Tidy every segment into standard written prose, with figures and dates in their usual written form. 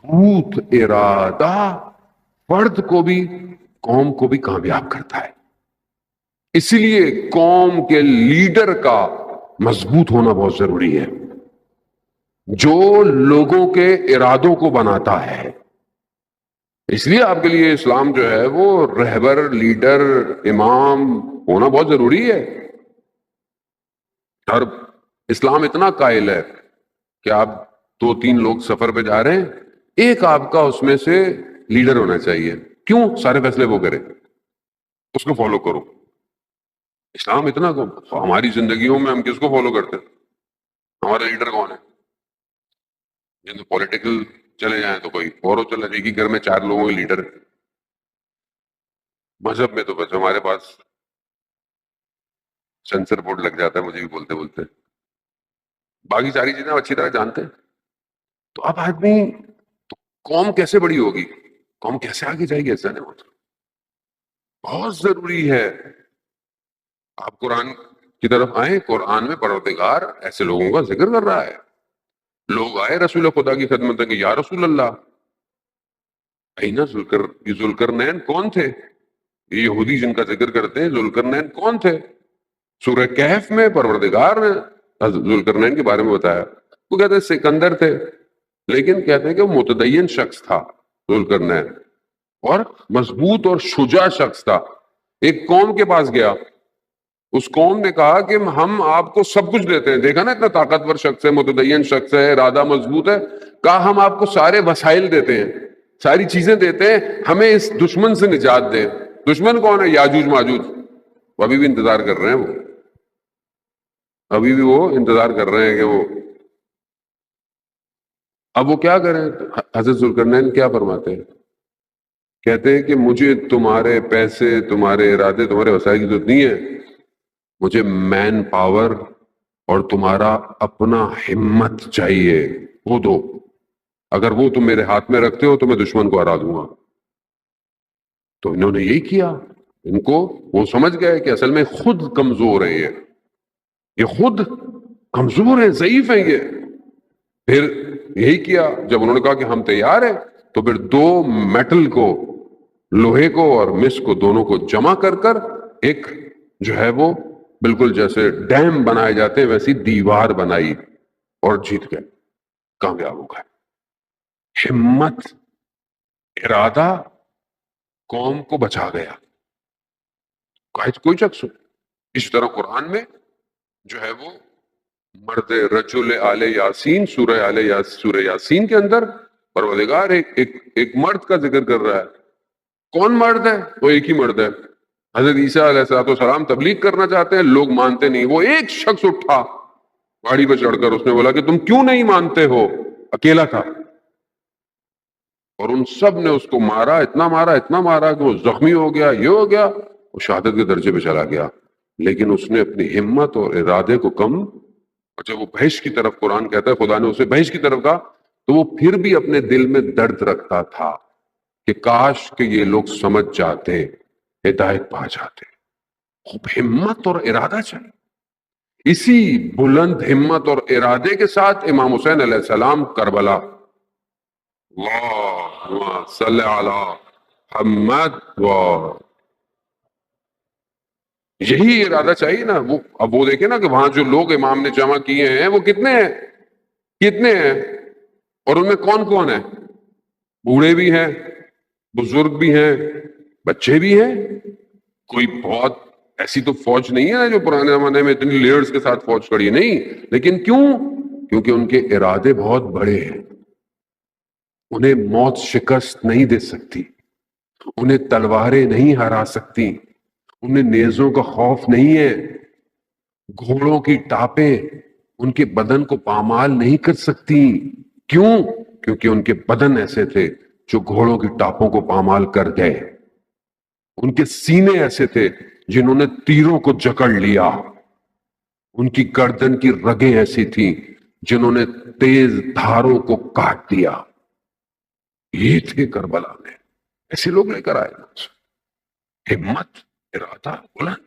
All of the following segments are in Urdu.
مضبوط ارادہ فرد کو بھی قوم کو بھی کامیاب کرتا ہے. اسی لیے قوم کے لیڈر کا مضبوط ہونا بہت ضروری ہے، جو لوگوں کے ارادوں کو بناتا ہے. اس لیے آپ کے لیے اسلام جو ہے وہ رہبر، لیڈر، امام ہونا بہت ضروری ہے. اور اسلام اتنا قائل ہے کہ آپ 2-3 لوگ سفر پہ جا رہے ہیں، ایک آپ کا اس میں سے لیڈر ہونا چاہیے. کیوں؟ سارے فیصلے وہ کرے، اس کو فالو کرو. اسلام اتنا کو ہماری زندگیوں میں ہم کس کو فالو کرتے ہیں؟ ہمارا لیڈر کون ہے؟ جن تو پولیٹیکل چلے جائیں تو کوئی اور چلا جائے کہ گھر میں 4 لوگوں کے لیڈر. مذہب میں تو بس ہمارے پاس سینسر بورڈ لگ جاتا ہے مجھے بھی بولتے بولتے. باقی ساری چیزیں اچھی طرح جانتے ہیں. تو اب آدمی قوم کیسے بڑی ہوگی، قوم کیسے آگے جائے گی؟ ایسا نہیں. بہت ضروری ہے. آپ قرآن کی طرف آئیں، قرآن میں پروردگار ایسے لوگوں کا ذکر کر رہا ہے. لوگ آئے رسول خدا کی خدمت کہ یا رسول اللہ اینا ذوالقرنین کون تھے؟ یہ یہودی جن کا ذکر کرتے ہیں ذوالقرنین کون تھے؟ سورہ کہف میں پروردگار نے ذوالقرنین کے بارے میں بتایا. وہ کہتے ہیں سکندر تھے، لیکن کہتے ہیں کہ وہ متدین شخص تھا ذوالقرنین، اور مضبوط اور شجاع شخص تھا. ایک قوم کے پاس گیا، اس قوم نے کہا کہ ہم آپ کو سب کچھ دیتے ہیں. دیکھا نا اتنا طاقتور شخص ہے، متدین شخص ہے، ارادہ مضبوط ہے. کہا ہم آپ کو سارے وسائل دیتے ہیں، ساری چیزیں دیتے ہیں، ہمیں اس دشمن سے نجات دیں. دشمن کون ہے؟ یاجوج ماجوج. وہ ابھی بھی انتظار کر رہے ہیں، وہ ابھی بھی وہ انتظار کر رہے ہیں کہ وہ اب وہ کیا کریں. حضرت ذوالقرنین کیا فرماتے ہیں؟ کہتے ہیں کہ مجھے تمہارے پیسے، تمہارے ارادے، تمہارے وسائل کی ضرورت نہیں ہے. مجھے مین پاور اور تمہارا اپنا ہمت چاہیے. وہ دو، اگر وہ تم میرے ہاتھ میں رکھتے ہو تو میں دشمن کو ہرا دوں گا. تو انہوں نے یہی کیا. ان کو وہ سمجھ گئے کہ اصل میں خود کمزور ہیں، یہ خود کمزور ہیں، ضعیف ہیں. یہ پھر یہی کیا. جب انہوں نے کہا کہ ہم تیار ہیں، تو پھر 2 میٹل کو، لوہے کو اور مس کو، دونوں کو جمع کر کر ایک جو ہے وہ بالکل جیسے ڈیم بنائے جاتے ہیں ویسی دیوار بنائی اور جیت گئے، کامیاب ہو گئے. ہمت، ارادہ قوم کو بچا گیا. کوئی شخص ہو. اس طرح قرآن میں جو ہے وہ مرد رجل آل یاسین، سورہ یاسین کے اندر پروردگار ایک مرد کا ذکر کر رہا ہے. کون مرد ہے؟ وہ ایک ہی مرد ہے. حضرت عیسیٰ علیہ السلام تبلیغ کرنا چاہتے ہیں، لوگ مانتے نہیں. وہ ایک شخص اٹھا گاڑی پہ چڑھ کر، اس نے بولا کہ تم کیوں نہیں مانتے ہو؟ اکیلا تھا، اور ان سب نے اس کو مارا، اتنا مارا اتنا مارا کہ وہ زخمی ہو گیا، یہ ہو گیا، وہ شہادت کے درجے پہ چلا گیا. لیکن اس نے اپنی ہمت اور ارادے کو کم، اور جب وہ بہشت کی طرف، قرآن کہتا ہے خدا نے اسے بہشت کی طرف کہا، تو وہ پھر بھی اپنے دل میں درد رکھتا تھا کہ کاش کہ یہ لوگ سمجھ جاتے، ہدایت پا جاتے. خوب ہمت اور ارادہ چاہیے. اسی بلند ہمت اور ارادے کے ساتھ امام حسین علیہ السلام کربلا، اللہم صلی علی محمد، یہی ارادہ چاہیے نا. وہ اب وہ دیکھیں نا کہ وہاں جو لوگ امام نے جمع کیے ہیں وہ کتنے ہیں، کتنے ہیں، اور ان میں کون کون ہیں؟ بوڑھے بھی ہیں، بزرگ بھی ہیں، بچے بھی ہیں. کوئی بہت ایسی تو فوج نہیں ہے نا جو پرانے زمانے میں اتنی لیئرز کے ساتھ فوج کھڑی ہے، نہیں. لیکن کیوں؟ کیونکہ ان کے ارادے بہت بڑے ہیں. انہیں موت شکست نہیں دے سکتی، انہیں تلواریں نہیں ہرا سکتی، انہیں نیزوں کا خوف نہیں ہے، گھوڑوں کی ٹاپیں ان کے بدن کو پامال نہیں کر سکتی. کیوں؟ کیونکہ ان کے بدن ایسے تھے جو گھوڑوں کی ٹاپوں کو پامال کر گئے. ان کے سینے ایسے تھے جنہوں نے تیروں کو جکڑ لیا. ان کی گردن کی رگیں ایسی تھیں جنہوں نے تیز دھاروں کو کاٹ دیا. یہ تھے کربلا میں، ایسے لوگ لے کر آئے. ہمت، ارادہ بلند.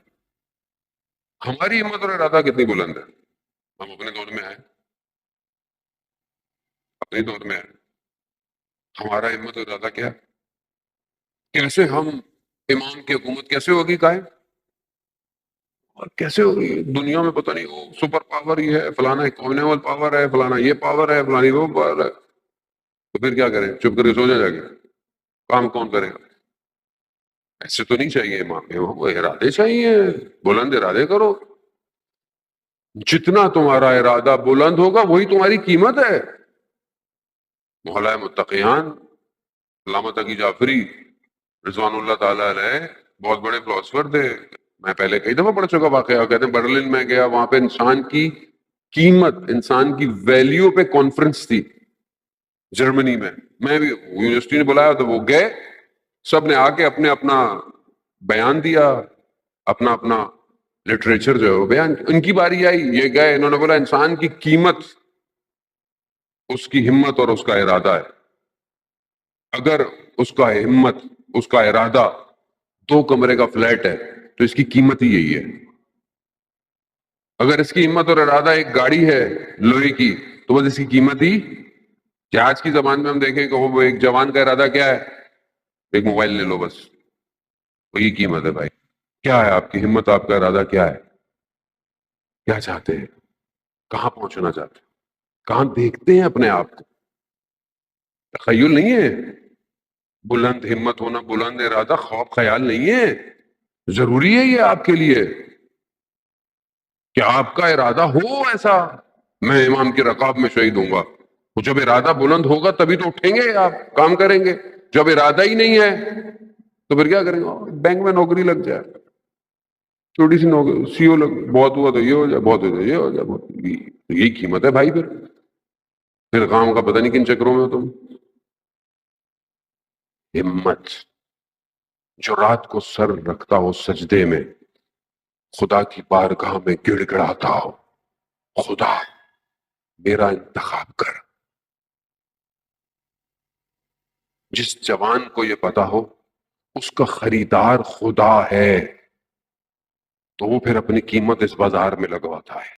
ہماری ہمت اور ارادہ کتنی بلند ہے؟ ہم اپنے دور میں آئے، اپنے دور میں آئے. ہمارا ہمت اور ارادہ کیا ہے؟ کیسے ہم امام کی حکومت کیسے ہوگی قائم، اور کیسے ہوگی؟ دنیا میں پتہ نہیں وہ سپر پاور یہ ہے، فلانا کامنیول پاور ہے، فلانا یہ پاور ہے، فلانی وہ پاور ہے، تو پھر کیا کریں؟ چپ کر کے سو جائیں جا کے؟ کام کون کرے گا؟ ایسے تو نہیں چاہیے امام، امام کو ارادے چاہیے، بلند ارادے کرو، جتنا تمہارا ارادہ بلند ہوگا وہی تمہاری قیمت ہے۔ مولا متقیان علامہ تقی جعفری رضوان اللہ تعالی علیہ بہت بڑے فلاسفر تھے، میں پہلے کئی دفعہ پڑھ چکا واقعہ، کہتے ہیں برلن میں گیا، وہاں پہ انسان کی قیمت، انسان کی ویلیو پہ کانفرنس تھی جرمنی میں بھی یونیورسٹی نے بلایا تو وہ گئے، سب نے آ کے اپنے اپنا بیان دیا، اپنا اپنا لٹریچر جو ہے وہ بیان، ان کی باری آئی، یہ گئے، انہوں نے بولا انسان کی قیمت اس کی ہمت اور اس کا ارادہ ہے، اگر اس کا ہمت، اس کا ارادہ 2 کمرے کا فلیٹ ہے تو اس کی قیمت ہی یہی ہے، اگر اس کی ہمت اور ارادہ ایک گاڑی ہے لوہے کی تو بس اس کی قیمت ہی، کہ آج کی زبان میں ہم دیکھیں کہ وہ ایک جوان کا ارادہ کیا ہے؟ ایک موبائل لے لو بس، وہی قیمت ہے بھائی۔ کیا ہے آپ کی ہمت، آپ کا ارادہ کیا ہے؟ کیا چاہتے ہیں؟ کہاں پہنچنا چاہتے ہیں؟ کہاں دیکھتے ہیں اپنے آپ کو؟ تخیل نہیں ہے، بلند ہمت ہونا، بلند ارادہ خواب خیال نہیں ہے، ضروری ہے یہ آپ کے لیے کہ آپ کا ارادہ ہو ایسا، میں امام کی رکاب میں شہید ہوں گا۔ وہ جب ارادہ بلند ہوگا تبھی تو اٹھیں گے، آپ کام کریں گے، جب ارادہ ہی نہیں ہے تو پھر کیا کریں گے؟ بینک میں نوکری لگ جائے، چھوٹی سی نوکری، سی او لگ، بہت ہوا تو یہ ہو جائے، بہت ہوا تو یہ ہو جائے، یہی قیمت ہے بھائی۔ پھر کام کا پتہ نہیں کن چکروں میں ہو تم۔ ہمت، جو رات کو سر رکھتا ہو سجدے میں، خدا کی بارگاہ میں گڑ گڑاتا ہو، خدا میرا انتخاب کر۔ جس جوان کو یہ پتا ہو اس کا خریدار خدا ہے تو وہ پھر اپنی قیمت اس بازار میں لگواتا ہے۔